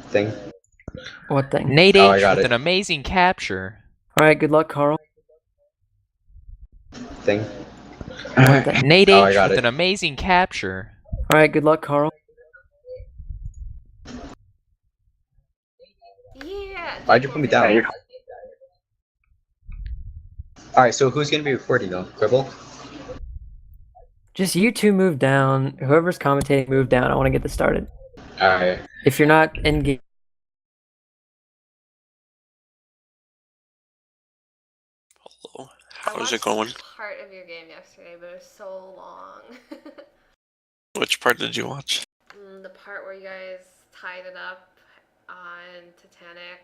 thing. What thing? Nate Oh, I H got with it. an amazing capture. Alright, good luck, Carl. Thing. What thing? Nate Oh, I H got with it. an amazing capture. Alright, good luck, Carl. Yeah. Why'd you put me down? Alright, so who's gonna be recording though? Quibble? Just you two move down. Whoever's commentating, move down. I want to get this started. Alright. If you're not in game. Hello. How's it going? Part of your game yesterday, but it was so long. Which part did you watch? The part where you guys tied it up on Titanic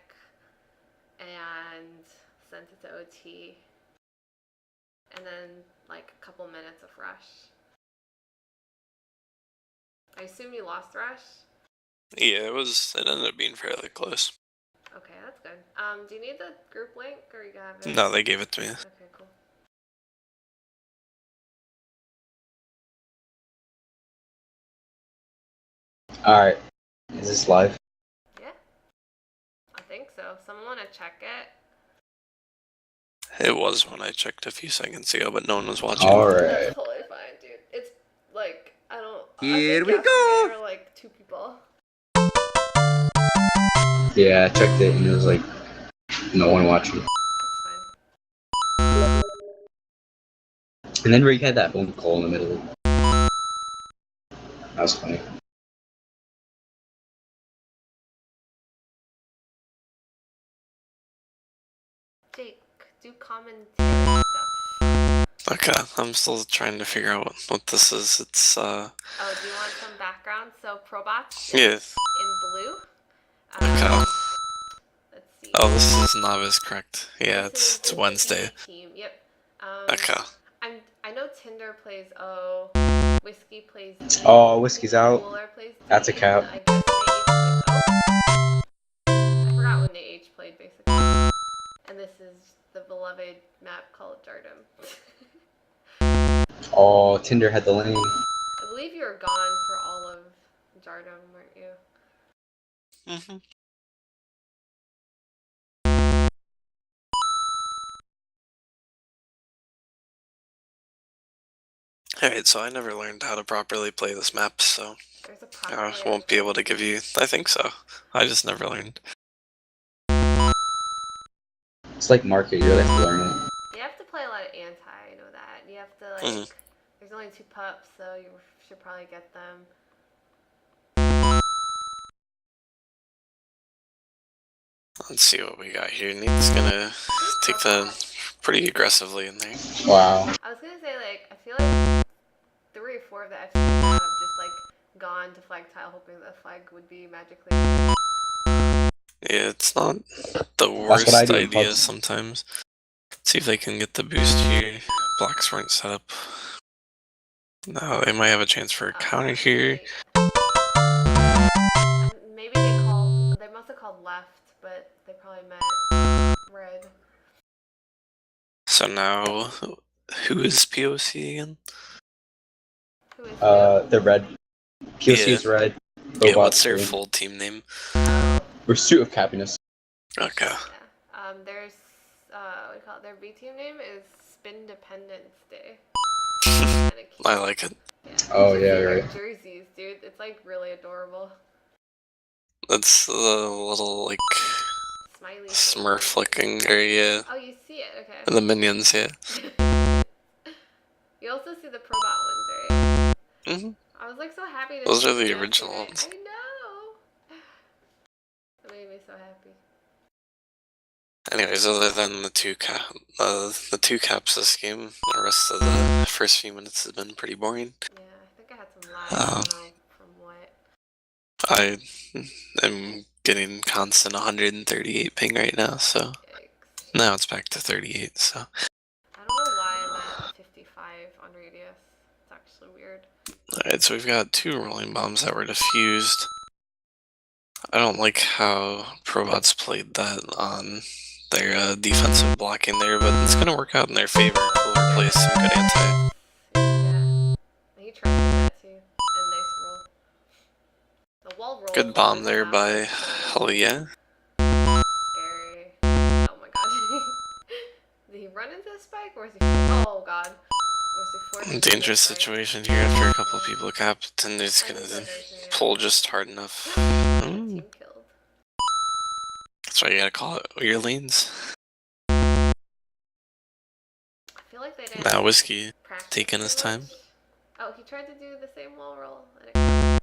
and sent it to OT, and then like a couple minutes of Rush. I assume you lost Rush? Yeah, it ended up being fairly close. Okay, that's good. Do you need the group link, or you have it? No, they gave it to me. Okay, cool. Alright. Is this live? Yeah, I think so. Someone want to check it? It was when I checked a few seconds ago, but no one was watching. Alright. That's totally fine, dude. It's like, I don't... Here I think we yesterday go! there were like 2 people. Yeah, I checked it and it was like no one watching. That's fine. And then Rick had that phone call in the middle. That was funny. Jake, do commentary stuff. Okay, I'm still trying to figure out what this is. It's Oh, do you want some background? So, ProBots yeah. in blue. Okay. Let's see. Oh, this is novice, correct? Yeah, This it's is Wednesday. the team. Yep. Okay. I know Tinder plays O, Whiskey plays D. Oh, Whiskey's out. Cooler plays D, That's a cap. and I guess Nate H plays O. I forgot what Nate H played, basically. And this is the beloved map called Jardum. Oh, Tinder had the lane. I believe you were gone for all of Jardum, weren't you? Mm-hmm. Alright, so I never learned how to properly play this map, so There's a I proper won't be able to give you... I think so. I just never learned. It's like market, you really have to learn it. You have to play a lot of anti, I know that. You have to, like, there's only 2 pups, so you should probably get them. Let's see what we got here. Nate's gonna take that pretty aggressively in there. Wow. I was gonna say, like, I feel like 3 or 4 of the FCs have just, like, gone to flag tile hoping the flag would be magically... Yeah, it's not the what worst I do in idea pubs. sometimes. Let's see if they can get the boost here. Blocks weren't set up. No, they might have a chance for a counter here. Maybe they must have called left, but they probably meant red. So now, who is POC again? Who is The red. POC is red. Yeah, what's ProBots their green. full team name? Pursuit of Happiness. Okay. Yeah. There's, what do you call it? Their B team name is Spindependence Day. I like it. Yeah. Oh, yeah, right. Jerseys, dude. It's like really adorable. That's the little, like, Smiley. Smurf looking area. Oh, you see it, okay. And the minions, yeah. You also see the ProBot ones, right? Mm-hmm. I was like so happy to Those see are the them original yesterday. ones. I know. It made me so happy. Anyways, other than the two caps this game, the rest of the first few minutes has been pretty boring. Yeah, I think I had some lag. I don't know from what. I am getting constant 138 ping right now, so Yikes. now it's back to 38. So I don't know why I'm at 55 on Radius. It's actually weird. alright, so we've got 2 rolling bombs that were defused. I don't like how ProBots played that on their defensive blocking there, but it's gonna work out in their favor. Cooler plays some good anti. Yeah. He trusted that too. And nice roll. The wall roll. Good bomb there by Hell yeah. Scary. Oh my god. Did he run into the spike or is he? Oh god. Or is he forced into the Dangerous spike? situation here after a couple people capped, and it's gonna pull just hard enough. Team killed. That's why you gotta call it your lanes. I feel like they didn't. Now Whiskey practice taking too his time. much. Oh, he tried to do the same wall roll. And it couldn't.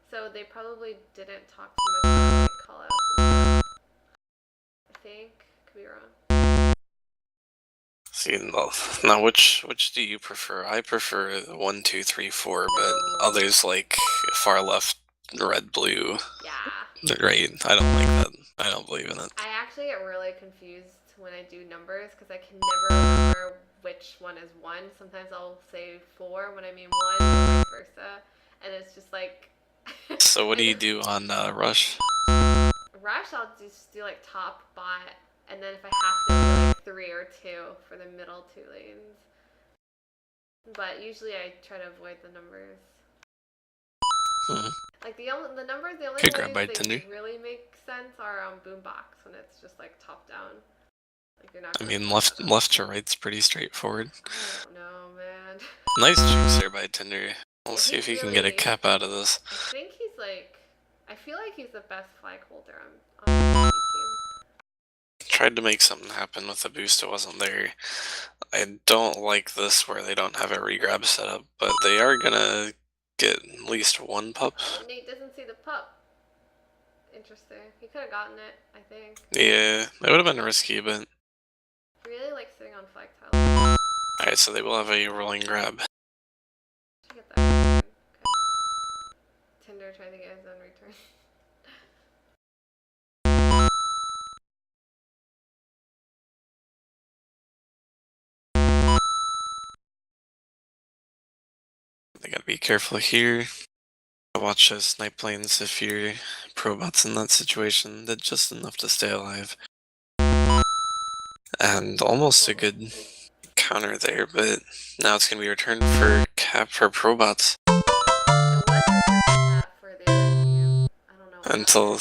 So they probably didn't talk too much about like call outs and stuff. I think. Could be wrong. See, now which do you prefer? I prefer 1, 2, 3, 4, but others like far left, red, blue. Yeah. Right? I don't like that. I don't believe in it. I actually get really confused when I do numbers because I can never remember which one is 1. Sometimes I'll say 4 when I mean 1, or vice versa, and it's just like. So what do you do on Rush? Rush, I'll just do like top, bot, and then if I have to, do like 3 or 2 for the middle 2 lanes. But usually I try to avoid the numbers. Like the numbers, the only Good grab by ways Tinder. they really make sense are on boombox when it's just like top down. Like you're not. I mean, left to right's pretty straightforward. I don't know, man. Nice juice there by Tinder. We'll see if he He's can get a really- cap out of this. I think he's like. I feel like he's the best flag holder on the team. Tried to make something happen with the boost, it wasn't there. I don't like this where they don't have a regrab set up, but they are gonna get at least one pup. Oh, Nate doesn't see the pup. Interesting. He could have gotten it, I think. Yeah, it would have been risky, but... He really likes sitting on flag tiles. Alright, so they will have a rolling grab. Should get that. Okay. Tinder trying to get his own return. They gotta be careful here. Watch those snipe lanes if your ProBots in that situation. Did just enough to stay alive. And almost a good counter there, but now it's gonna be returned for cap for ProBots. Until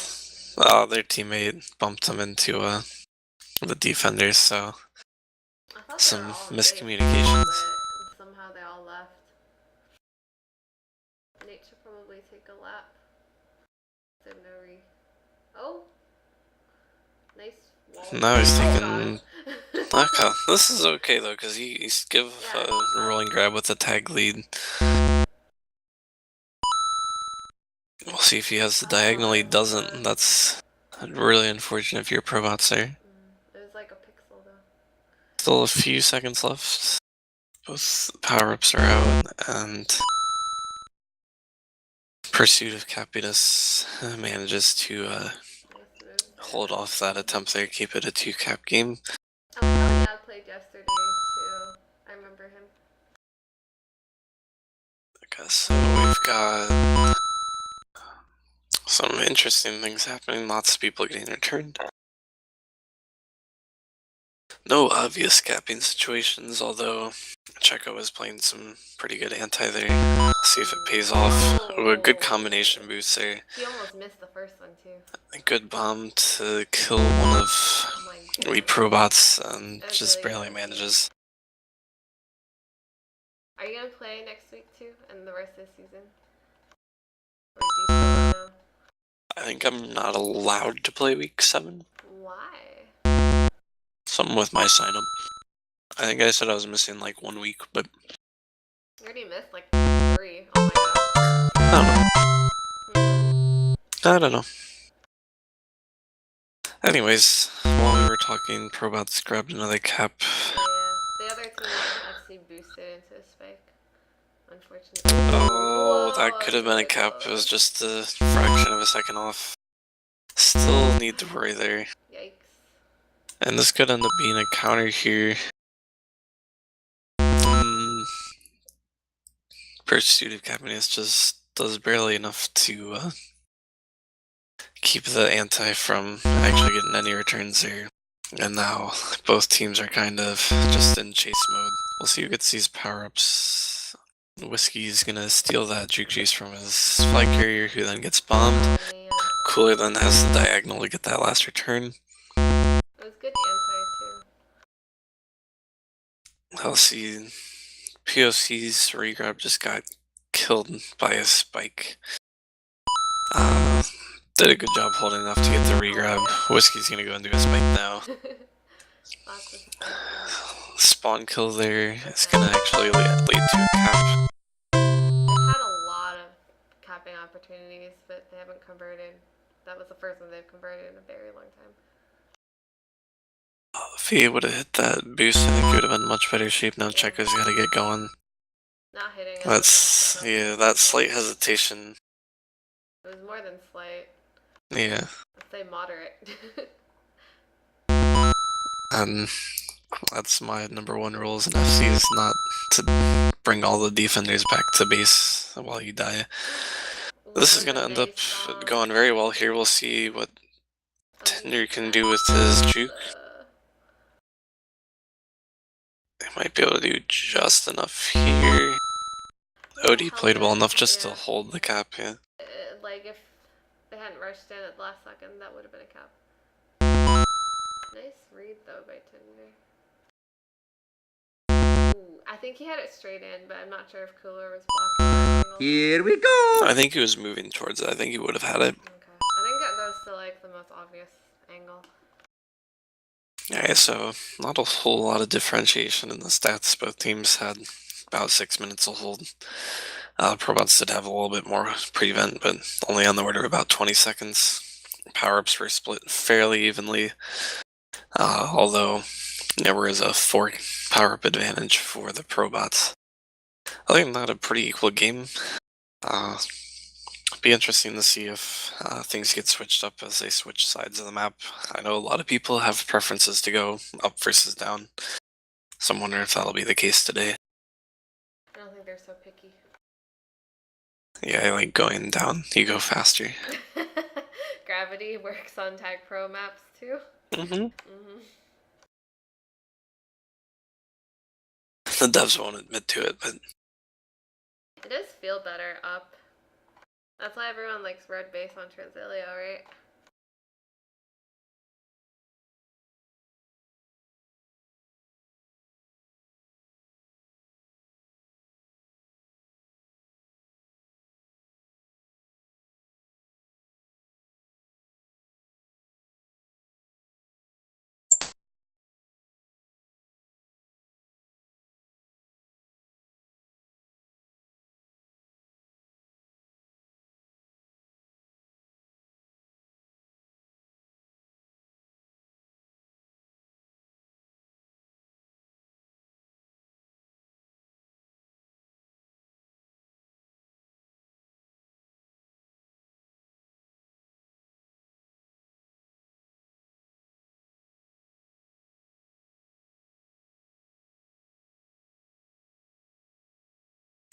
their teammate bumped them into the defenders, so some miscommunications. Somehow they all left. Nate should probably take a lap. Oh! Nice wall. Now he's taking... God. Okay, this is okay though, because he's give a rolling grab with a tag lead. We'll see if he has the diagonal. He doesn't. That's really unfortunate if your ProBots there. It was like a pixel though. Still a few seconds left. Both power-ups are out, and Pursuit of Happiness manages to hold off that attempt there, keep it a 2-cap game. Dad played yesterday too. I remember him. Okay, so we've got some interesting things happening. Lots of people getting returned. No obvious capping situations, although Checo is playing some pretty good anti there. See if it pays off. Oh, a good combination boost there. He almost missed the first one too. A good bomb to kill one of the ProBots and just barely manages. Are you gonna play next week too, and the rest of the season? Or do you still don't know? I think I'm not allowed to play week 7. Why? Something with my sign up. I think I said I was missing like 1 week, but You already missed like 3. Oh my gosh. I don't know. Anyways, while we were talking, ProBots grabbed another cap. Yeah, the other team actually boosted into a spike. Unfortunately. Oh, that could have been a cap. It was just a fraction of a second off. Still need to worry there. Yikes. And this could end up being a counter here. Pursuit of Happiness just does barely enough to keep the anti from actually getting any returns there. And now both teams are kind of just in chase mode. We'll see who gets these power-ups. Whiskey's gonna steal that juke juice from his flag carrier, who then gets bombed. Cooler then has the diagonal to get that last return. It was good anti too. I'll see. POC's regrab just got killed by a spike. Did a good job holding enough to get the regrab. Whiskey's gonna go into a spike now. Lots of spikes. Spawn kill there is gonna actually lead to a cap. They've had a lot of capping opportunities, but they haven't converted. That was the first one they've converted in a very long time. If he would have hit that boost, I think he would have been in much better shape. Now Checo's gotta get going. Not hitting it. That's, yeah, that slight hesitation. It was more than slight. Yeah. Let's say moderate. And that's my number one rule as an FC is not to bring all the defenders back to base while you die. This is gonna end up going very well here. We'll see what Tinder can do with his juke. They might be able to do just enough here. OD played well enough just to hold the cap, yeah. Like if they hadn't rushed in at the last second, that would have been a cap. Nice read though by Tinder. Ooh, I think he had it straight in, but I'm not sure if Cooler was blocking. Here we go! I think he was moving towards it. I think he would have had it. Okay. I think that goes to like the most obvious angle. Alright, so not a whole lot of differentiation in the stats. Both teams had about 6 minutes to hold. ProBots did have a little bit more prevent, but only on the order of about 20 seconds. Power-ups were split fairly evenly, although there was a 4 power-up advantage for the ProBots. I think not a pretty equal game. Be interesting to see if things get switched up as they switch sides of the map. I know a lot of people have preferences to go up versus down, so I'm wondering if that'll be the case today. I don't think they're so picky. Yeah, I like going down. You go faster. Gravity works on Tag Pro maps too. The devs won't admit to it, but It does feel better up. That's why everyone likes red base on Transilio, right?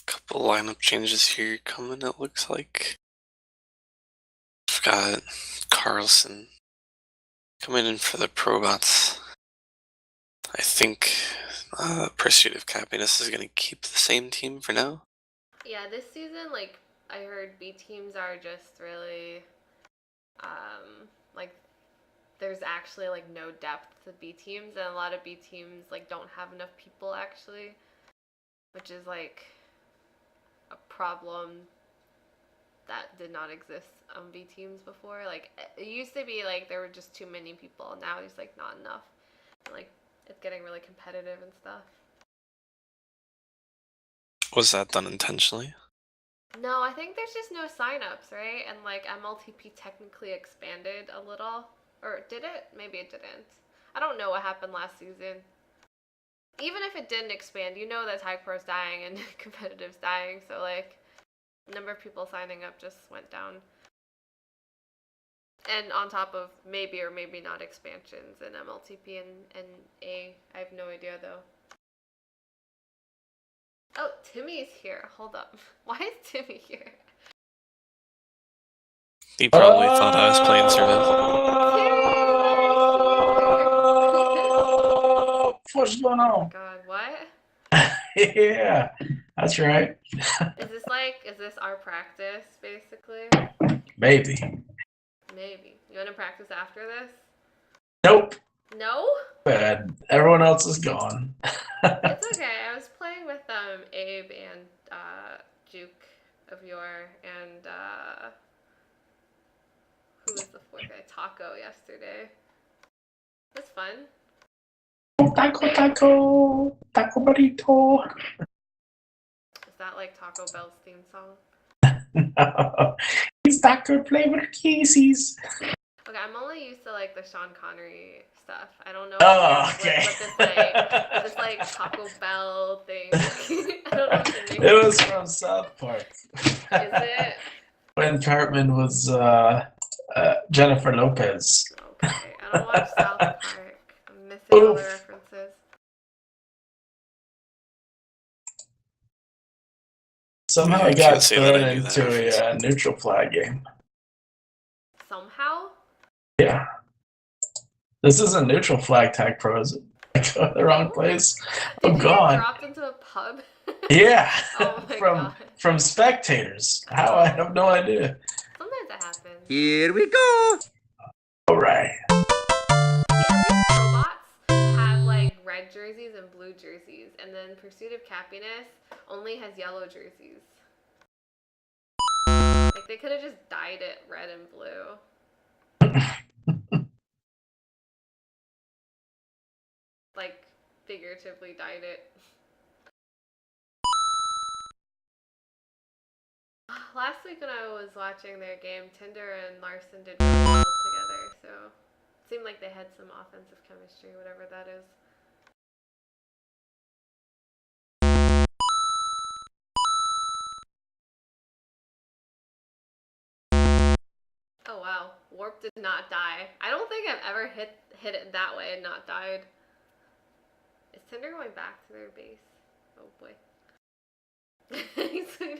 couple lineup changes here coming, it looks like. We've got Carlson coming in for the ProBots. I think Pursuit of Happiness is going to keep the same team for now. Yeah, this season, like, I heard B teams are just really, like, there's actually, like, no depth to B teams, and a lot of B teams, like, don't have enough people, actually, which is, like, a problem that did not exist on B teams before. Like, it used to be, like, there were just too many people, and now there's, like, not enough. And, like, it's getting really competitive and stuff. Was that done intentionally? No, I think there's just no signups, right? And like nLTP technically expanded a little. Or did it? Maybe it didn't. I don't know what happened last season. Even if it didn't expand, you know that Tag Pro's dying and competitive's dying, so like number of people signing up just went down. And on top of maybe or maybe not expansions in nLTP and A. I have no idea though. Oh, Timmy's here. Hold up. Why is Timmy here? He probably thought I was playing Survival. What's going on? God, what? Yeah, that's right. Is this our practice, basically? Maybe. Maybe. You want to practice after this? Nope. No? Bad. Everyone else is gone. It's okay. I was playing with Abe and Juke of yore and who was the fourth guy? Taco yesterday. It was fun. Taco burrito. Is that like Taco Bell's theme song? No. He's Taco flavor Casey's. Okay, I'm only used to like the Sean Connery stuff. I don't know Oh, what okay. this Taco Bell thing. I don't know what to make. It was from South Park. Is it? When Cartman was Jennifer Lopez. Okay, I don't watch South Park. I'm missing all the references. Somehow I I got can't say that thrown I knew that into reference. a neutral flag game. Somehow? Yeah. This isn't neutral flag tag pro, is it? I go to the wrong place. Did I'm you gone. get dropped into a pub? Yeah. Oh my god. From spectators. How? I have no idea. Sometimes that happens. Here we go. All right. Yeah, these ProBots have like red jerseys and blue jerseys, and then Pursuit of Happiness only has yellow jerseys. Like they could have just dyed it red and blue. Like figuratively dyed it. Last week when I was watching their game, Tinder and Larson did really well together, so it seemed like they had some offensive chemistry, whatever that is. Oh wow, Warp did not die. I don't think I've ever hit it that way and not died. Is Tinder going back to their base? Oh boy.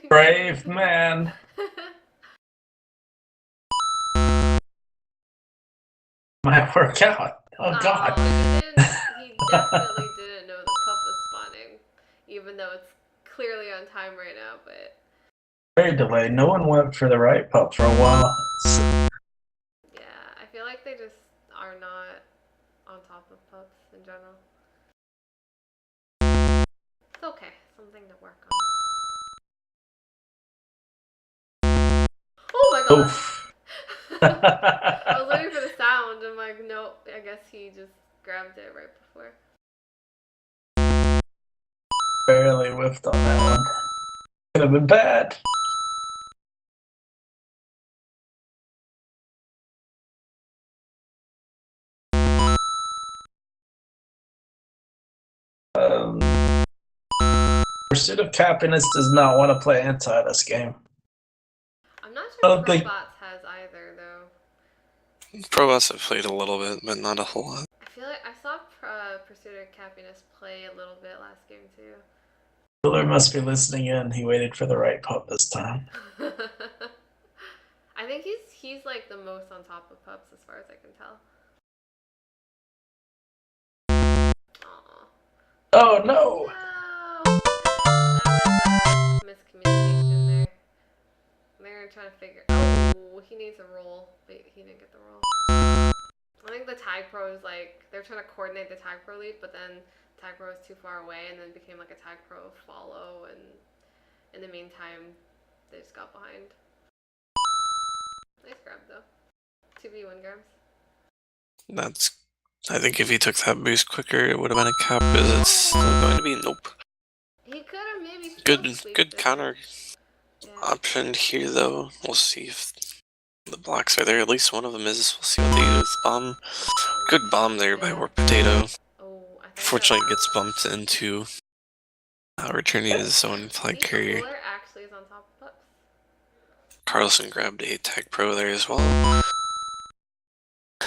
Brave man. Might work out. Oh god. He definitely didn't know the pup was spawning, even though it's clearly on time right now, but Very delayed. No one went for the right pup for a while. yeah, I feel like they just are not on top of pups in general. It's okay, something to work on. Oh my god! Oof. I was waiting for the sound. I'm like, nope, I guess he just grabbed it right before. Barely whiffed on that one. Could have been bad. Pursuit of Happiness does not want to play anti this game. I'm not I sure don't think- ProBots has either, though. ProBots have played a little bit, but not a whole lot. I feel like I saw Pursuit of Happiness play a little bit last game, too. Miller must be listening in. He waited for the right pup this time. I think he's like the most on top of pups as far as I can tell. Aww. Oh no! No! That was a miscommunication there. They're trying to figure. Oh, he needs a roll, but he didn't get the roll. I think the tag pro is like they're trying to coordinate the tag pro lead, but then tag pro was too far away, and then became like a tag pro follow, and in the meantime, they just got behind. Nice grab though. 2v1 grabs. That's. I think if he took that boost quicker, it would have been a cap. Is it still going to be? Nope. He could have maybe. Good counter option here, though. We'll see if the blocks are there. At least one of them is. We'll see what they do with bomb. Good bomb there by Warp Potato. Oh, I think Fortunately, it gets bumped into returning his own flag carrier. Cooler actually is on top of pups. Carlson grabbed a tag pro there as well.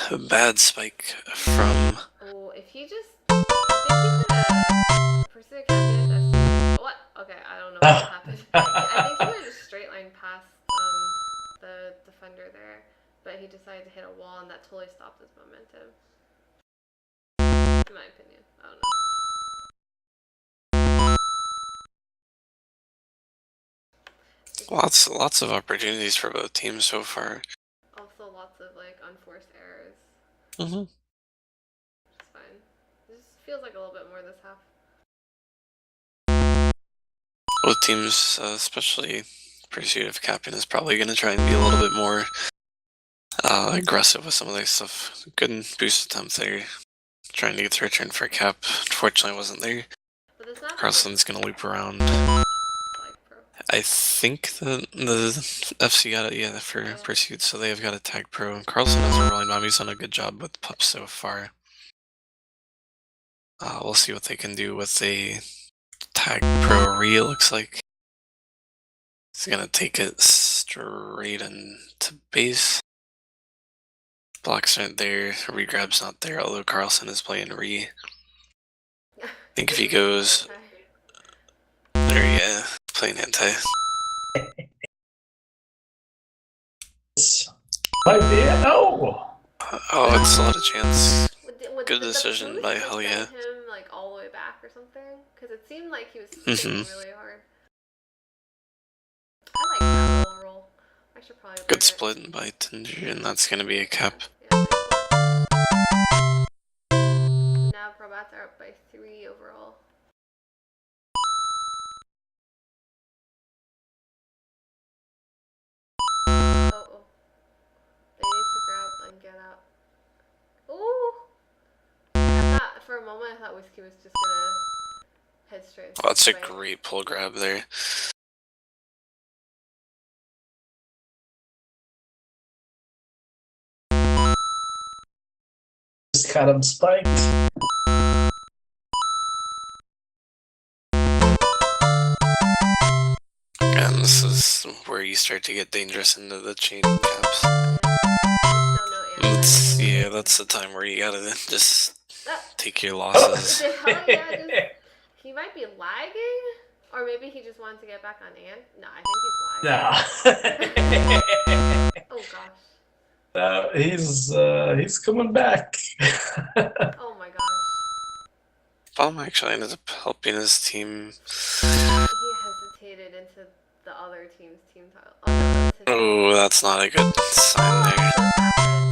A bad spike from. Oh, if he just. I think he could have. Pursuit of Happiness as. What? Okay, I don't know what happened. I think he would have just straight line past the defender there, but he decided to hit a wall, and that totally stopped his momentum. In my opinion, I don't know. Lots of opportunities for both teams so far. Also, lots of like unforced errors. Mm-hmm. It's fine. It just feels like a little bit more this half. Both teams, especially Pursuit of Captain, is probably going to try and be a little bit more aggressive with some of their stuff. Good boost attempt there. Trying to get the return for Cap. Unfortunately, wasn't there. But it's not Carlson's going to loop around. like pro. I think the FC got it, yeah, for Pursuit, so they've got a tag pro. And Carlson has a rolling bomb. He's done a good job with pups so far. We'll see what they can do with a tag pro re, it looks like. He's gonna take it straight into base. Blocks aren't there, regrab's not there, although Carlson is playing re. I think if he goes... There, yeah, playing anti. Might be it. Oh! Oh, it's a lot of chance. Good Did decision the by boost Hell Yeah. send him like all the way back or something? Because it seemed like he was swinging really hard. I like that little roll. I should probably. Good split by Tinder, and that's gonna be a cap. Yeah, now ProBots are up by 3 overall. Oh. They need to grab and get out. Ooh! For a moment, I thought Whiskey was just gonna head straight into Oh, that's a the fight. great pull grab there. Just got him spiked. And this is where you start to get dangerous into the chain caps. Yeah, that's the time where you gotta just take your losses. He might be lagging? Or maybe he just wanted to get back on Ant? No, I think he's lagging. No. Oh gosh. He's coming back. Oh my gosh. Bomb actually ended up helping his team. He hesitated into the other team's team title. Oh, that's not a good sign there.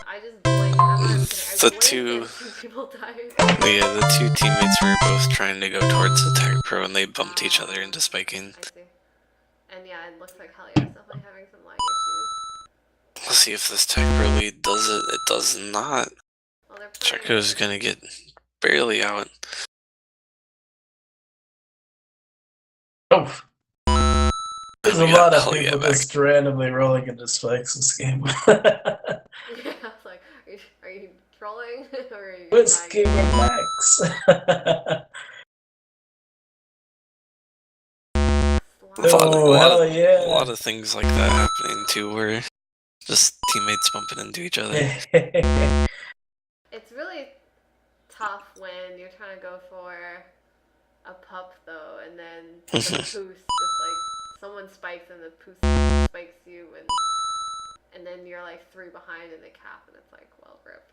I just blinked. I'm not even kidding. The two teammates were both trying to go towards the tag pro and they bumped each other into spiking. I see. And yeah, it looks like Hell Yeah is definitely having some lag issues. Let's see if this tag pro lead does it. It does not. Well, Checo's gonna get barely out. Oh. There's a We lot got of Hell Yeah people back. just randomly rolling into spikes this game. Yeah, I was like, are you trolling? Or are you Whiskey lagging? Max. Slide. Hell yeah. A lot of things like that happening too, where just teammates bumping into each other. It's really tough when you're trying to go for a pup though, and then the poost just like someone spikes and the poost spikes you, and then you're like 3 behind in the cap, and it's like, well, rip.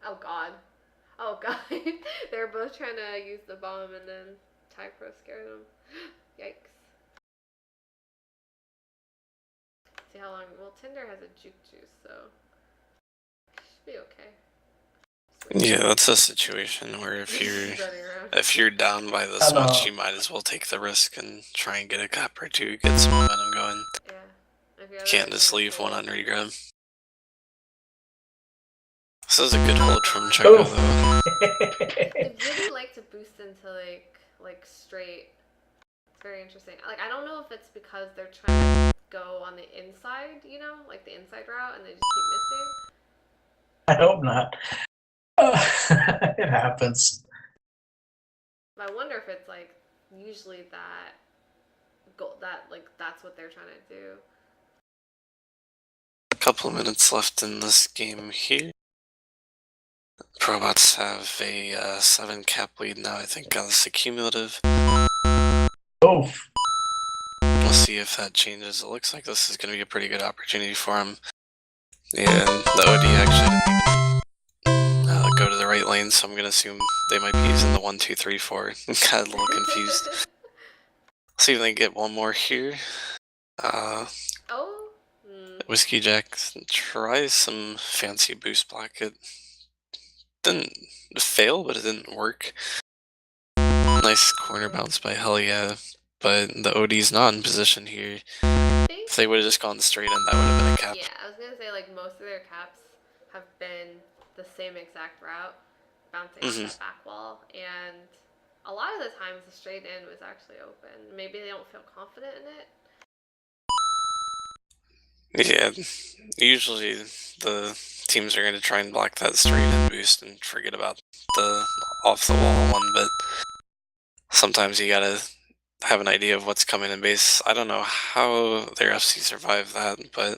Oh god. Oh god. They're both trying to use the bomb, and then Tag Pro scared them. Yikes. See how long. Well, Tinder has a juke juice, so should be okay. Yeah, that's a situation where if you're down by this much, you might as well take the risk and try and get a cap or two, get some momentum going. Yeah. Can't just leave one on regrab. This is a good hold from Checo though. I'd really like to boost into like straight. It's very interesting. Like I don't know if it's because they're trying to go on the inside, you know, like the inside route, and they just keep missing. I hope not. It happens. But I wonder if it's like usually that that's what they're trying to do. A couple of minutes left in this game here. ProBots have a 7 cap lead now, I think, on this accumulative. Oh. We'll see if that changes. It looks like this is going to be a pretty good opportunity for him. And the OD actually didn't even go to the right lane, so I'm going to assume they might be using the 1, 2, 3, 4. Got a little confused. See if they can get one more here. Whiskey Jack, try some fancy boost block. It didn't fail, but it didn't work. Nice corner bounce by Hell Yeah, but the OD's not in position here. If they would have just gone straight in, that would have been a cap. Yeah, I was gonna say like most of their caps have been the same exact route, bouncing off that back wall, and a lot of the times the straight in was actually open. Maybe they don't feel confident in it. Yeah, usually the teams are going to try and block that straight in boost and forget about the off the wall one, but sometimes you gotta have an idea of what's coming in base. I don't know how their FC survived that, but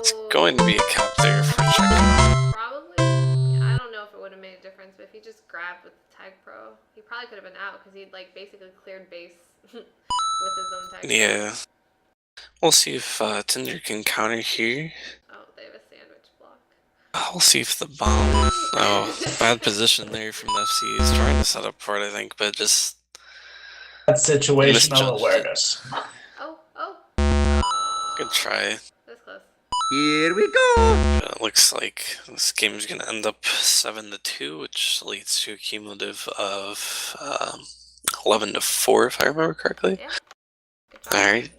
it's going to be a cap there for checking. Probably. I don't know if it would have made a difference, but if he just grabbed with the Tag Pro, he probably could have been out because he'd like basically cleared base with his own Tag Pro. Yeah. We'll see if Tinder can counter here. Oh, they have a sandwich block. We'll see if the bomb... Oh, bad position there from the FC. He's trying to set up for it, I think, but just... That's situational misjudged awareness. Good try. That's close. Here we go! It looks like this game is going to end up 7-2, which leads to a cumulative of 11-4, if I remember correctly. Yeah. Alright.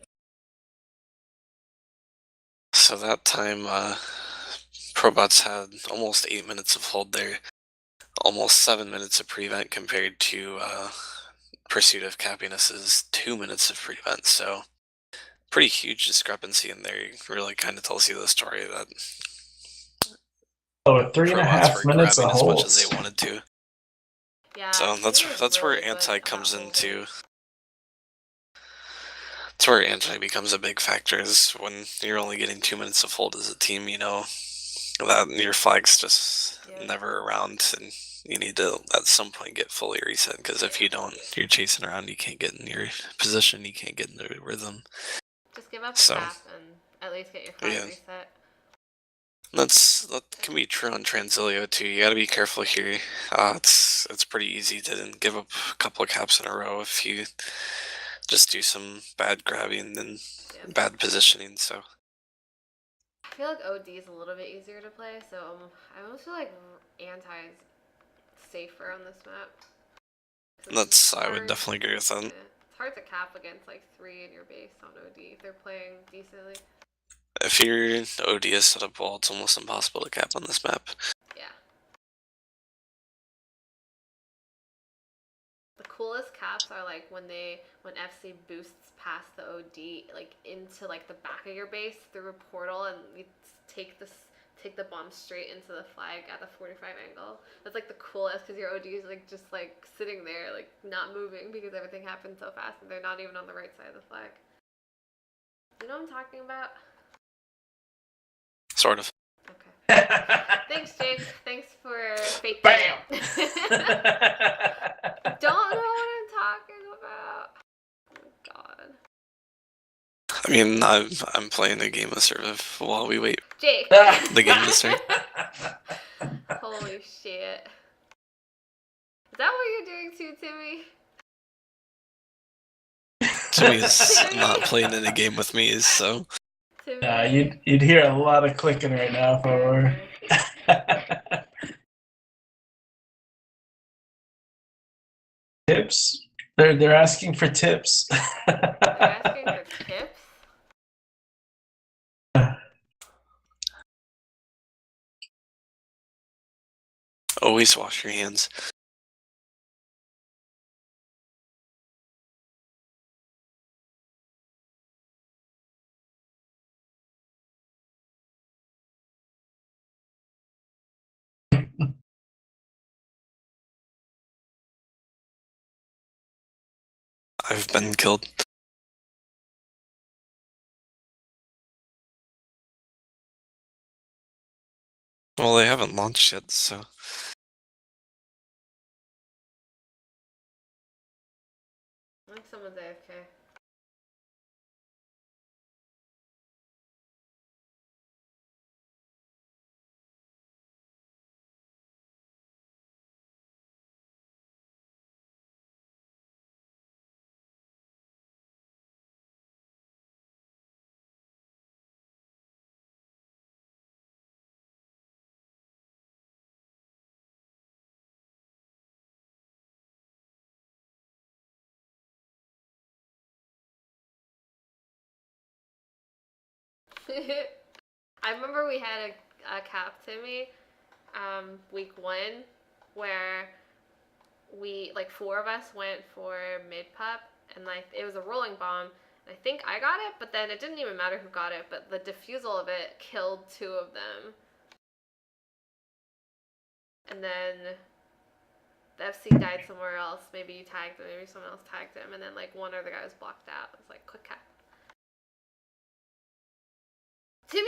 So that time, ProBots had almost 8 minutes of hold there. Almost 7 minutes of prevent compared to Pursuit of Happiness's 2 minutes of prevent, so pretty huge discrepancy in there. Really kind of tells you the story that Oh, 3.5 minutes of as much hold. as they wanted to. Yeah. So that's where anti comes into. That's where anti becomes a big factor, is when you're only getting 2 minutes of hold as a team, you know, that your flag's just never around, and you need to at some point get fully reset, because if you don't, you're chasing around, you can't get in your position, you can't get in the rhythm. Just give up the cap and at least get your flag reset. That can be true on Transilio too. You gotta be careful here. It's pretty easy to give up a couple of caps in a row if you just do some bad grabbing and bad positioning. So I feel like OD is a little bit easier to play, so I almost feel like anti is safer on this map. I would definitely agree with that. Yeah. It's hard to cap against like 3 in your base on OD if they're playing decently. If your OD is set up well, it's almost impossible to cap on this map. Yeah. The coolest caps are like when FC boosts past the OD, like into like the back of your base through a portal, and you take the bomb straight into the flag at the 45 angle. That's like the coolest, because your OD is like just like sitting there, like not moving, because everything happens so fast and they're not even on the right side of the flag. You know what I'm talking about? Sort of. Okay. Thanks, Jake. Thanks for faking Bam! Don't know what I'm talking about. Oh my god. I mean, I'm playing a game of Survive while we wait Jake. the game to start. Holy shit. Is that what you're doing too, Timmy? Timmy's not playing in a game with me, so. Timmy? You'd hear a lot of clicking right now if I were. Tips? They're asking for tips. They're asking for tips? Always wash your hands. I've been killed. Well, they haven't launched yet, so. I think someone's AFK. I remember we had a cap Timmy, week 1, where we, like, 4 of us went for mid pup, and like it was a rolling bomb. I think I got it, but then it didn't even matter who got it, but the defusal of it killed 2 of them. And then the FC died somewhere else. Maybe you tagged him, maybe someone else tagged him, and then like one other guy was blocked out. It was like, quick cap. Timmy!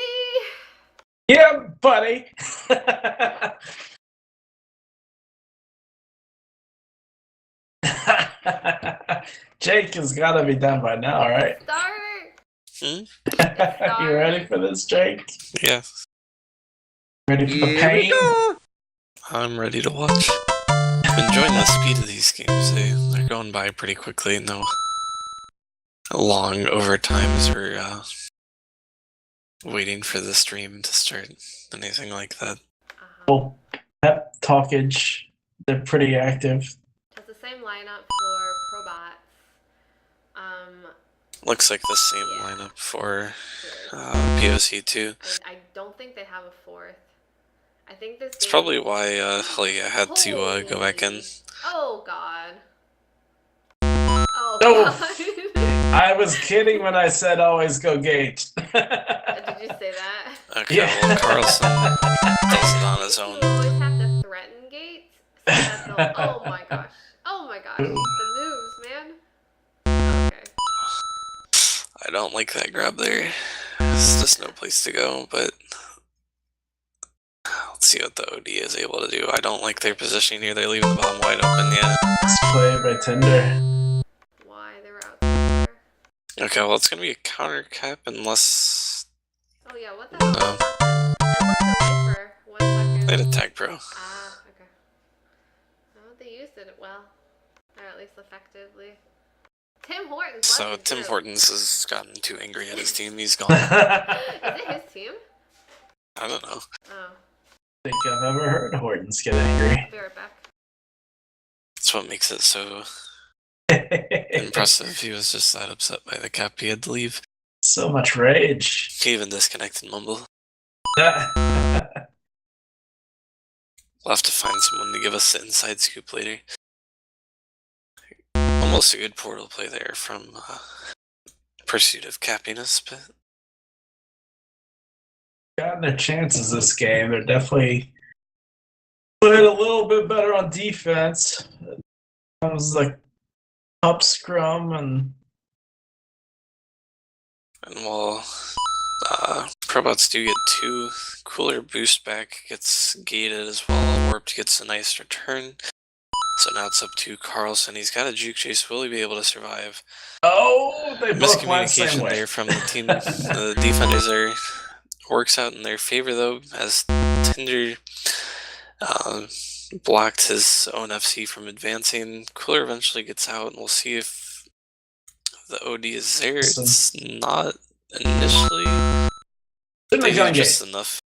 Yeah, buddy. Jake has got to be done by now, right? Start! Hmm? You ready for this, Jake? Yes. Ready for the Here we pain? go. I'm ready to watch. I'm enjoying the speed of these games. They're going by pretty quickly. No long overtimes or waiting for the stream to start. Anything like that. Well, pep talkage, they're pretty active. It's the same lineup for ProBots. Looks like the same Yeah. lineup for Cheers. POC too. I don't think they have a 4th. I think this It's game- probably why Halia had to go back in. Oh god. Oh No. god. I was kidding when I said always go gate. Did you say that? Okay, Yeah. well, Carlson does it on his You own. always have to threaten gates. So that they'll- oh my gosh. Oh my gosh. The moves, man. Okay. I don't like that grab there. It's just no place to go, but let's see what the OD is able to do. I don't like their positioning here. They're leaving the bottom wide open, yeah. It's played by Tinder. Why they were out there. Okay, well, it's gonna be a counter cap unless Oh yeah, what the hell? No. I looked away for 1 second. they had a tag pro. Ah, okay. Oh, they used it well. Or at least effectively. Tim Hortons. So left Tim his group. Hortons has gotten too angry at his team. He's gone. Is it his team? I don't know. Oh, Think I've ever heard Hortons get angry. I'll be right back. That's what makes it so impressive. He was just that upset by the cap he had to leave. So much rage. He even disconnected Mumble. Yeah. We'll have to find someone to give us the inside scoop later. Almost a good portal play there from Pursuit of Cappiness, but Gotten their chances this game. They're definitely playing a little bit better on defense. It was like up scrum and while ProBots do get 2 cooler boost back, gets gated as well. Warped gets a nice return. So now it's up to Carlson. He's got a juke chase. Will he be able to survive? oh, they both went the same Miscommunication way. there from the team. The defenders there works out in their favor though, as Tinder blocked his own FC from advancing. Cooler eventually gets out, and we'll see if the OD is there. It's not initially. Didn't They they go did just gate? enough.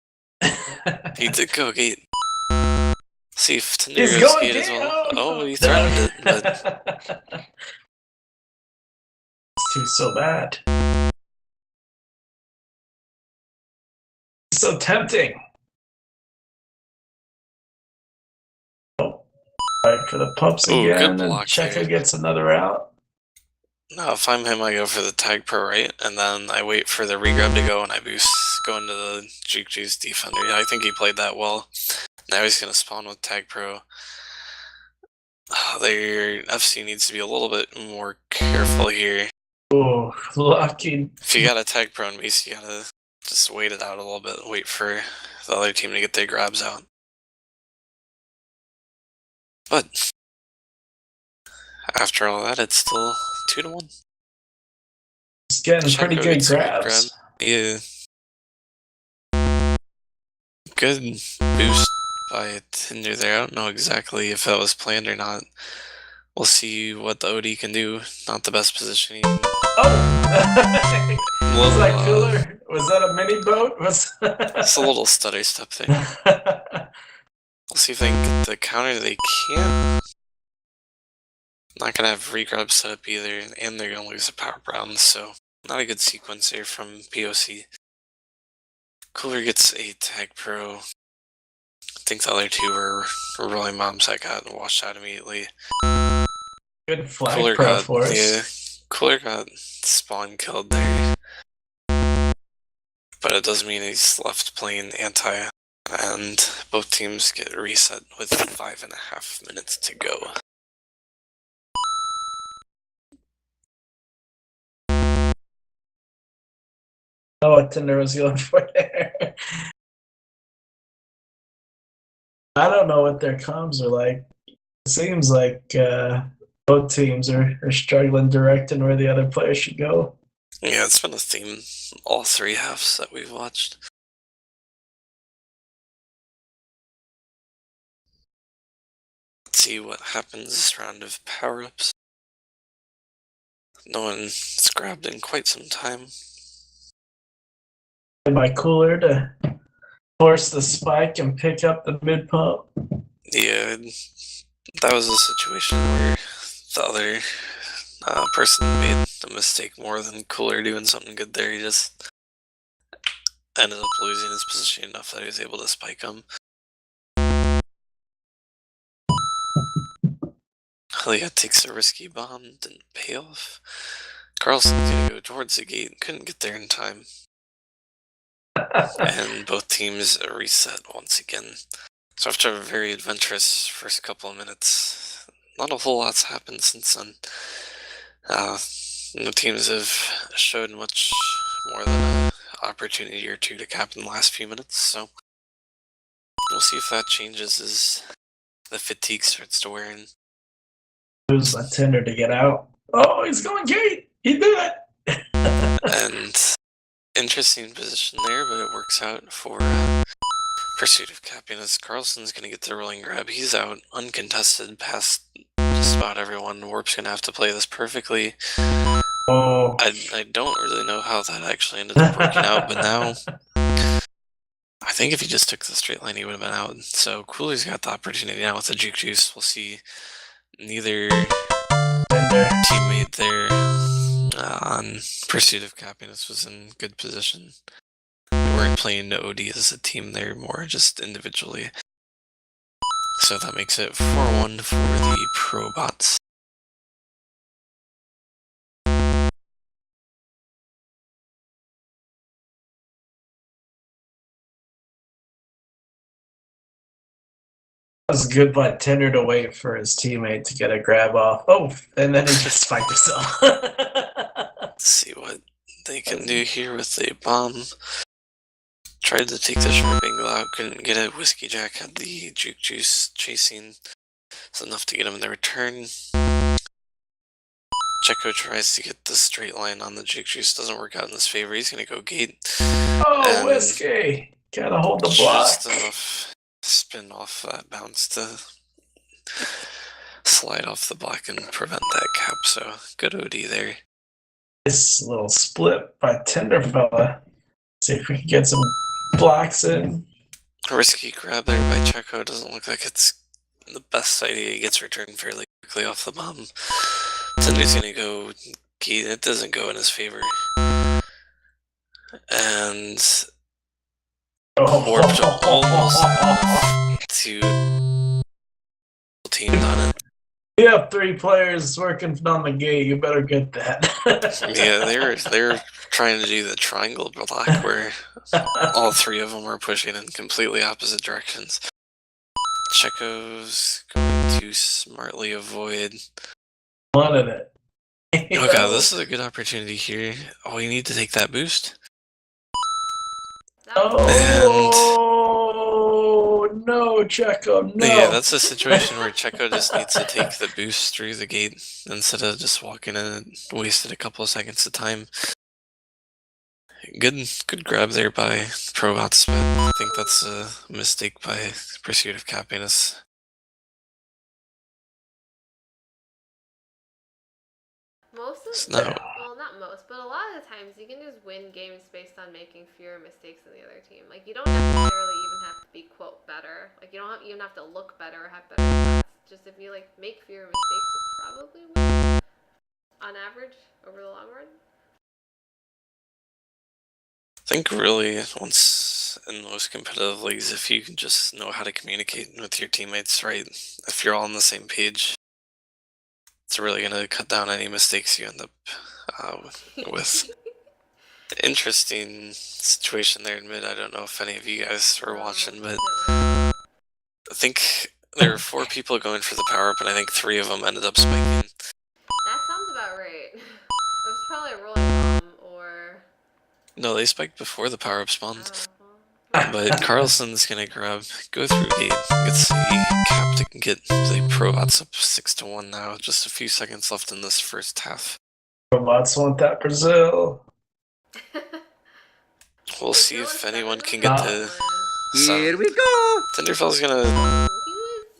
He did go gate. See if Tinder He's goes going gate as gate. well. Oh, no. he threatened it, but It's too so bad. So tempting. Oh, right for the pups Ooh, good again, and block Checo there. gets another out. no, if I'm him, I go for the tag pro right, and then I wait for the regrab to go, and I boost go into the juke juice defender. I think he played that well. Now he's gonna spawn with tag pro. Their FC needs to be a little bit more careful here. Oh, lucky. If you got a tag pro in base, you gotta just wait it out a little bit, wait for the other team to get their grabs out. But after all that, it's still 2-1. He's getting Checo pretty good gets a good grabs. Yeah. Good boost by Tinder there. I don't know exactly if that was planned or not. We'll see what the OD can do. Not the best positioning. Oh! Was Little, that cooler? Was that a mini boat? Was it's a little stutter step thing. We'll see if they can get the counter. They can't. Not gonna have regrab set up either, and they're gonna lose a power round, so not a good sequence here from POC. Cooler gets a tag pro. I think the other two were rolling bombs that got washed out immediately. Good flag pro for us. Cooler got spawn killed there. But it does mean he's left playing anti, and both teams get reset with 5.5 minutes to go. Oh, what Tinder was going for there. I don't know what their comms are like. It seems like both teams are struggling directing where the other player should go. Yeah, it's been a theme all three halves that we've watched. Let's see what happens this round of power-ups. No one's grabbed in quite some time. My Cooler to force the spike and pick up the mid pump. Yeah, that was a situation where the other person made a mistake more than Cooler doing something good there. He just ended up losing his position enough that he was able to spike him. Leah takes a risky bomb, didn't pay off. Carlson's gonna go towards the gate, couldn't get there in time. And both teams reset once again. So after a very adventurous first couple of minutes, not a whole lot's happened since then. The teams have showed much more than an opportunity or two to cap in the last few minutes, so we'll see if that changes as the fatigue starts to wear in. Who's my Tinder to get out? Oh, he's going gate! He did it! And interesting position there, but it works out for Pursuit of Happiness. Carlson's gonna get the rolling grab. He's out uncontested past just about everyone. Warp's gonna have to play this perfectly. Oh. I don't really know how that actually ended up working out, but now I think if he just took the straight line, he would have been out. So Cooler's got the opportunity now with the juke juice. We'll see. Neither teammate there on Pursuit of Happiness was in good position. They weren't playing OD as a team there, more just individually. So that makes it 4-1 for the ProBots. That was good by Tinder to wait for his teammate to get a grab off. Oh, and then he just spiked himself. Let's see what they can do here with the bomb. Tried to take the sharp angle out, couldn't get it. Whiskey Jack had the juke juice chasing. It's enough to get him the return. Checo tries to get the straight line on the juke juice, doesn't work out in his favor. He's gonna go gate. Oh, Whiskey! Gotta hold the block. Just enough spin off that bounce to slide off the block and prevent that cap, so good OD there. This little split by Tinder fella. See if we can get some blocks in. Risky grab there by Checo. Doesn't look like it's the best idea. He gets returned fairly quickly off the bomb. Tinder's gonna go gate. It doesn't go in his favor. And Warp almost enough to teamed on it. You have 3 players working on the gate. You better get that. Yeah, they were trying to do the triangle block where all 3 of them were pushing in completely opposite directions. Checo's going to smartly avoid. Wanted it. Oh god, this is a good opportunity here. Oh, you need to take that boost. Oh, no, Checo, no. Yeah, that's a situation where Checo just needs to take the boost through the gate instead of just walking in and wasted a couple of seconds of time. Good grab there by ProBots, but I think that's a mistake by Pursuit of Happiness. Most of No. well, not most, but a lot of the times you can just win games based on making fewer mistakes than the other team. Like, you don't necessarily even have to be, quote, better. Like, you don't even have to look better or have better stats. Just if you, like, make fewer mistakes, you probably win on average over the long run. I think really once in most competitive leagues if you can just know how to communicate with your teammates, right? If you're all on the same page, it's really going to cut down any mistakes you end up with. Interesting situation there in mid. I don't know if any of you guys were watching, but I think there were 4 people going for the power up, and I think 3 of them ended up spiking. That sounds about right. It was probably a rolling bomb or. No, they spiked before the power up spawned. Oh, But Carlson's gonna go through gate, gets the cap to get the ProBots up 6-1 now. Just a few seconds left in this first half. ProBots want that Brazil. We'll Wait, see Bill if is anyone 7-1? can get to Here we go. Tinderfell's gonna.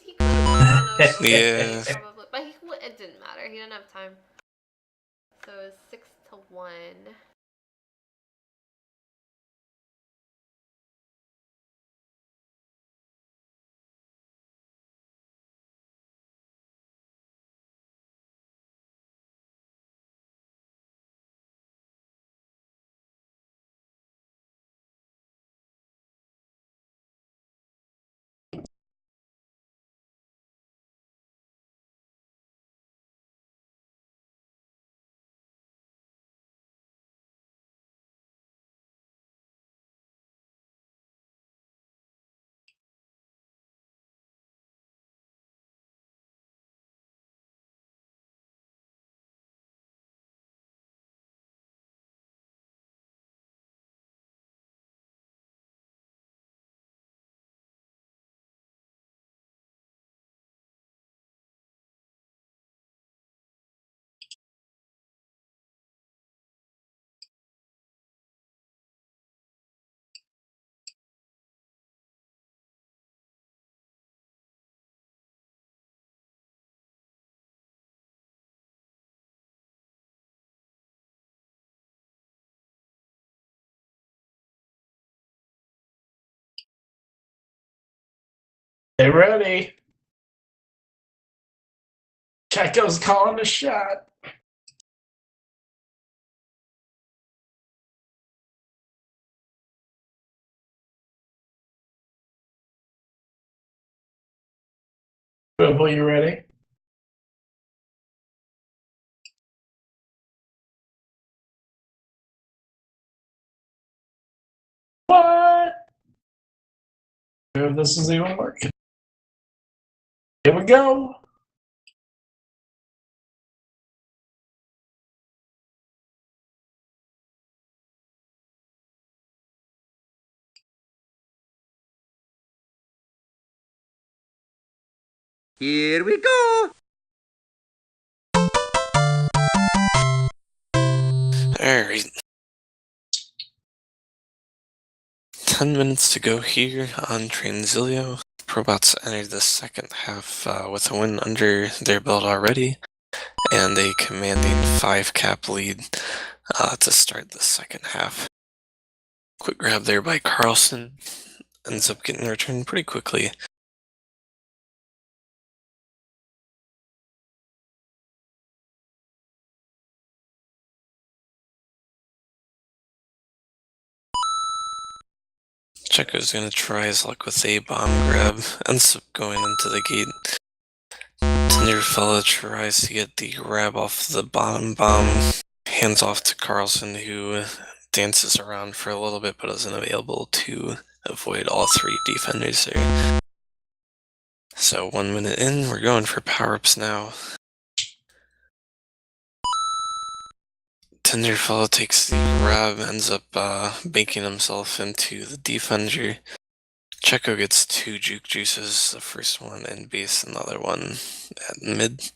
He could have gone Yeah. probably, but it didn't matter. He didn't have time. So it was 6-1. Hey, ready? Checo's calling a shot. Dribble, you ready? What? If this is even working. Here we go. Here we go. Alright. 10 minutes to go here on Transilio. ProBots entered the second half with a win under their belt already, and a commanding 5 cap lead to start the second half. Quick grab there by Carlson. Ends up getting returned pretty quickly. Checo's gonna try his luck with a bomb grab. Ends up going into the gate. Tinderfella tries to get the grab off the bottom bomb. Hands off to Carlson, who dances around for a little bit but isn't available to avoid all 3 defenders there. So 1 minute in, we're going for power-ups now. Tinderfella takes the grab, ends up baking himself into the defender. Checo gets 2 juke juices, the first one in base, another one at mid.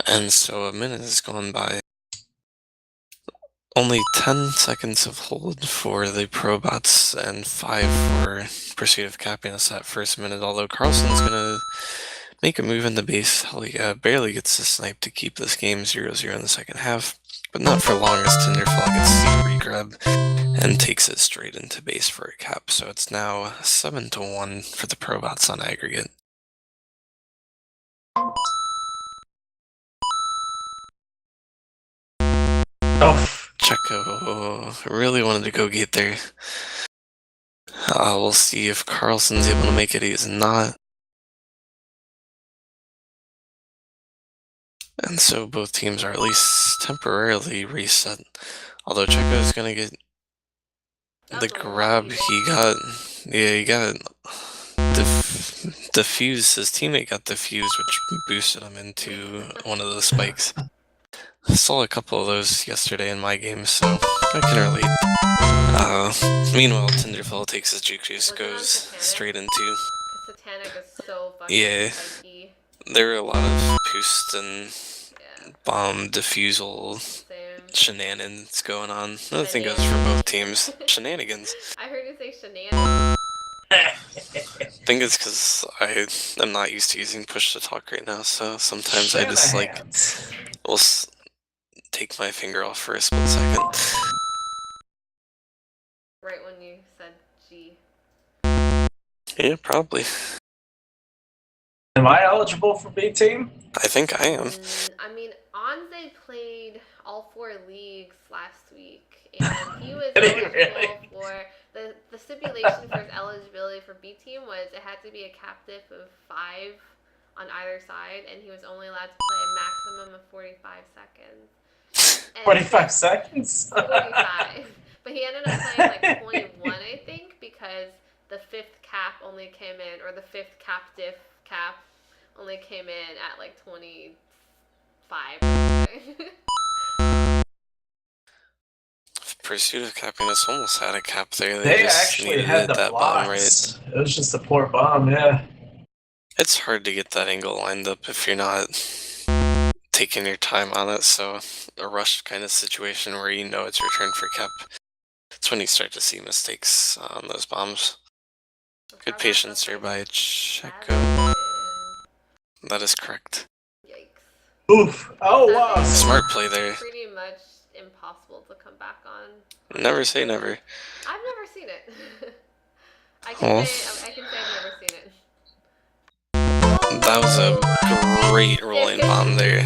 And so a minute has gone by. Only 10 seconds of hold for the ProBots and 5 for Pursuit of Happiness that first minute, although Carlson's gonna make a move in the base. He barely gets the snipe to keep this game 0-0 in the second half, but not for long as Tinderfell gets the regrab and takes it straight into base for a cap. So it's now 7-1 for the ProBots on aggregate. Oh, Checo really wanted to go get there. We'll see if Carlson's able to make it. He's not. And so both teams are at least temporarily reset. Although Checo's gonna get the grab. He got diffused. His teammate got diffused, which boosted him into one of the spikes. I saw a couple of those yesterday in my game, so I can relate. Meanwhile, Tinderfell takes his juke juice, goes straight into. Satanic is so fucking Yeah, spiky. there were a lot of boost and bomb diffusal shenanigans going on. Another thing goes for both teams. Shenanigans. I heard you say shenanigans. I think it's because I am not used to using push to talk right now, so sometimes I just like will take my finger off for a split second. Right when you said G. Yeah, probably. Am I eligible for B team? I think I am. I mean, Anze played all 4 leagues last week, and he was eligible for the stipulation for his eligibility for B team was it had to be a captive of 5 on either side, and he was only allowed to play a maximum of 45 seconds. And 45 seconds? 45. But he ended up playing like 21, I think, because the 5th cap only came in, or the 5th captive cap only came in at like 25. Pursuit of Happiness almost had a cap there. They just actually needed had the that blocks. bomb right. It was just a poor bomb, yeah. It's hard to get that angle lined up if you're not taking your time on it, so a rushed kind of situation where you know it's returned for cap. That's when you start to see mistakes on those bombs. Good patience there by Checo. That is correct. Yikes. Oof. Oh, wow. Smart play there. Pretty much impossible to come back on. Never say never. I've never seen it. I can say I've never seen it. That was a great rolling bomb there.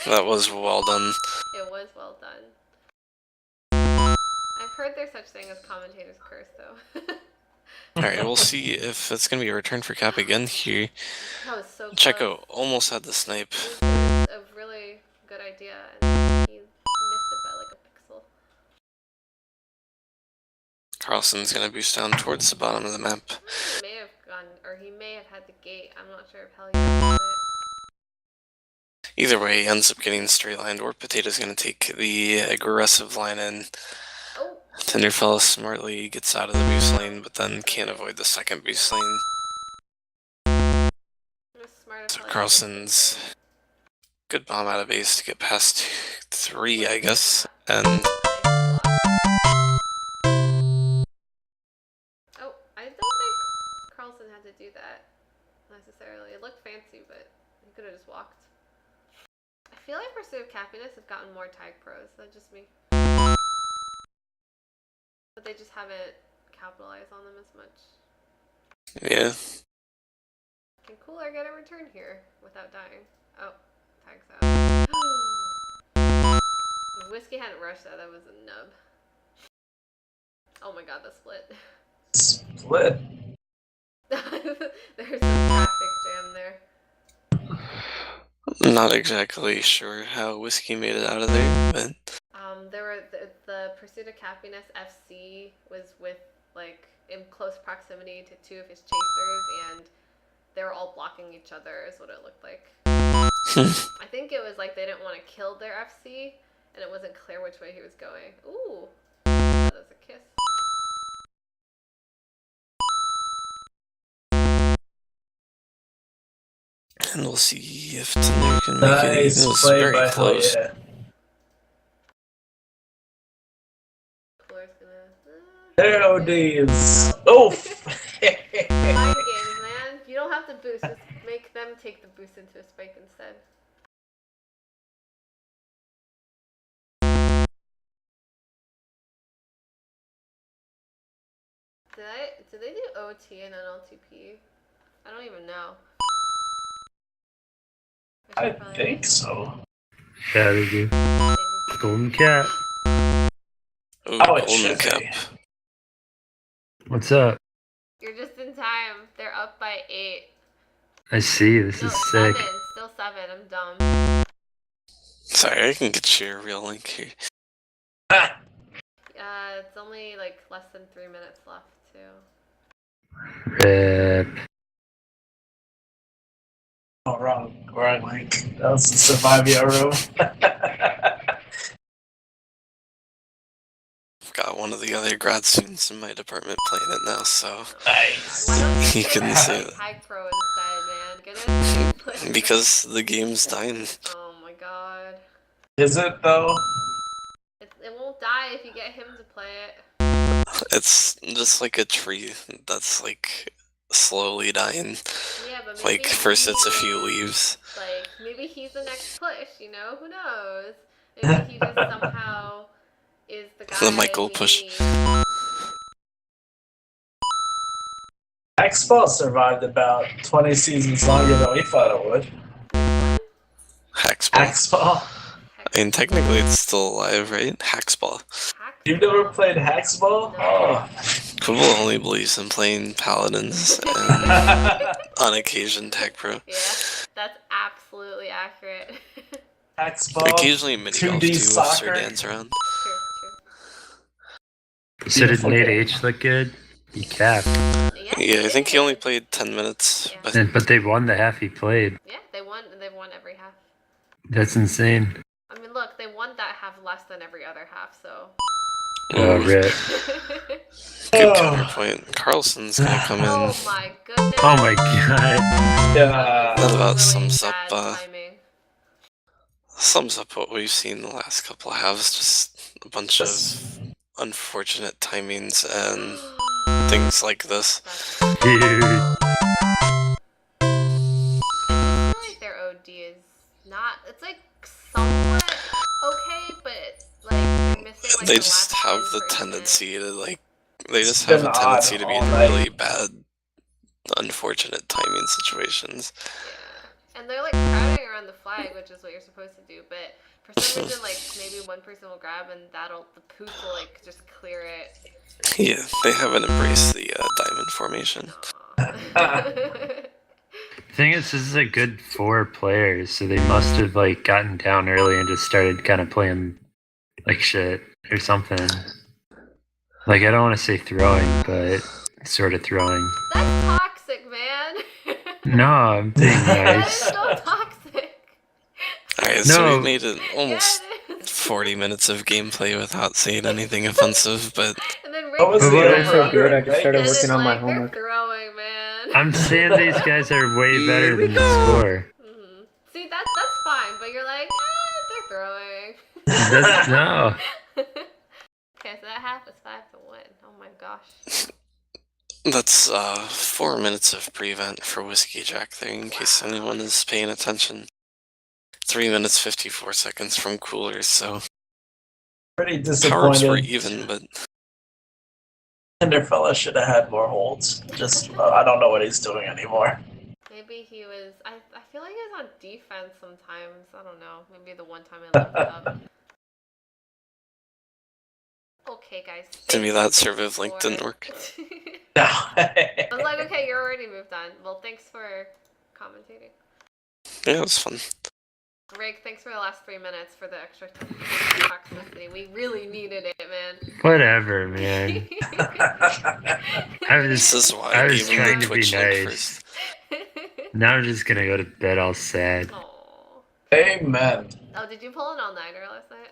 That was well done. It was well done. I've heard there's such thing as commentator's curse, though. Alright, we'll see if it's going to be a return for cap again here. That was so close. Checo almost had the snipe. It was a really good idea, and he missed it by like a pixel. Carlson's going to boost down towards the bottom of the map. He may have gone, or he may have had the gate. I'm not sure if Hell yeah had it. Either way, he ends up getting straight lined, or Potato's going to take the aggressive line in. Oh. Tinderfell smartly gets out of the boost lane, but then can't avoid the second boost lane. So Carlson's good bomb out of base to get past 3, I guess, and Oh, I don't think Carlson had to do that necessarily. It looked fancy, but he could have just walked. I feel like Pursuit of Happiness have gotten more tag pros. That's just me. But they just haven't capitalized on them as much. yeah. Can Cooler get a return here without dying? Oh, tags out. If Whiskey hadn't rushed that, that was a nub. Oh my god, the split. Split. There's some traffic jam there. Not exactly sure how Whiskey made it out of there, but There were the Pursuit of Happiness FC was with like in close proximity to 2 of his chasers, and they were all blocking each other. Is what it looked like. I think it was like they didn't want to kill their FC, and it wasn't clear which way he was going. Ooh, that was a kiss. and we'll see if Tinder can make it. Nice It was play very by close. Hoya. Cooler's gonna. There it is. Oh. Mind games, man. You don't have to boost. Just make them take the boost into a spike instead. Did they do OT and nLTP? I don't even know. I think so. Yeah, they do. Golden Cat. Ooh, Oh, it golden should cap. be. What's up? You're just in time. They're up by 8. I see. This No, is sick. 7. Still 7. I'm dumb. Sorry, I can get you a real link here. It's only like less than 3 minutes left too. Rip. Oh, wrong link. That was the Survivia room. I've got one of the other grad students in my department playing it now, so Nice. Why don't you get can a see it. High Pro instead, man. Get it? Because the game's dying. Oh my god. Is it though? It won't die if you get him to play it. It's just like a tree that's like slowly dying. Yeah, but maybe Like first it's a few leaves. Like maybe he's the next push. You know, who knows? Maybe he just somehow is the guy. The Michael we push. need. Hexball survived about 20 seasons longer than we thought it would. Hacksball. Hexball? I mean, technically it's still alive, right? Hacksball. You've never played Hexball? No. Oh. Kubo only believes in playing paladins and on occasion tech pro. Yeah, that's absolutely accurate. Hexball. Occasionally mini golf 2D too if soccer. Sir Dan's around. True. So did Beautiful Nate game. H look good? He capped. Yeah, I think he only played 10 minutes. Yeah. But But they won the half he played. Yeah, they won. They've won every half. That's insane. I mean, look, they won that half less than every other half, so. Oh, rip. good Oh. counterpoint. Carlson's gonna come in. Oh my goodness. Oh my god. Yeah. That about Really sums up bad timing. sums up what we've seen the last couple of halves. Just a bunch of unfortunate timings and things like this. That's- Dude. I feel like their OD is not. It's like somewhat okay, but like they're missing. Like, They the just last have the improvement. tendency to like. They It's just have been a tendency odd to be all in night. really bad, unfortunate timing situations. Yeah. And they're like crowding around the flag, which is what you're supposed to do, but for some reason, like maybe one person will grab and the poof will like just clear it. Yeah, they haven't embraced the diamond formation. Thing is, this is a good 4 players, so they must have like gotten down early and just started kind of playing like shit or something. Like I don't want to say throwing, but sort of throwing. That's toxic, man. No, I'm being That is nice. so toxic. Alright, so No. we made it almost Yeah, it is. 40 minutes of gameplay without saying anything offensive, but And then What was But the what I'm is so over-under, good, I just right? started and working it's on my like, homework. They're throwing, man. I'm saying these guys are way better than the score. Mhm. See, that's fine, but you're like, they're throwing. That's, no. Okay, so that half is 5-1. Oh my gosh. that's 4 minutes of prevent for Whiskey Jack there, in case anyone is paying attention. 3 minutes 54 seconds from coolers, so Pretty powers were disappointed. even, but Tinderfella should have had more holds. Just, I don't know what he's doing anymore. Maybe he was. I feel like he was on defense sometimes. I don't know. Maybe the one time I looked it up. Okay, guys. to me thanks that server link for- didn't work. No. I was like, okay, you're already moved on. Well, thanks for commentating. Yeah, it was fun. Rig, thanks for the last 3 minutes for the extra toxicity. We really needed it, man. Whatever, man. I This was is why I I was gave him trying the to be Twitch link nice. first. Now I'm just gonna go to bed all sad. Aw. Amen. Oh, did you pull an all-nighter last night?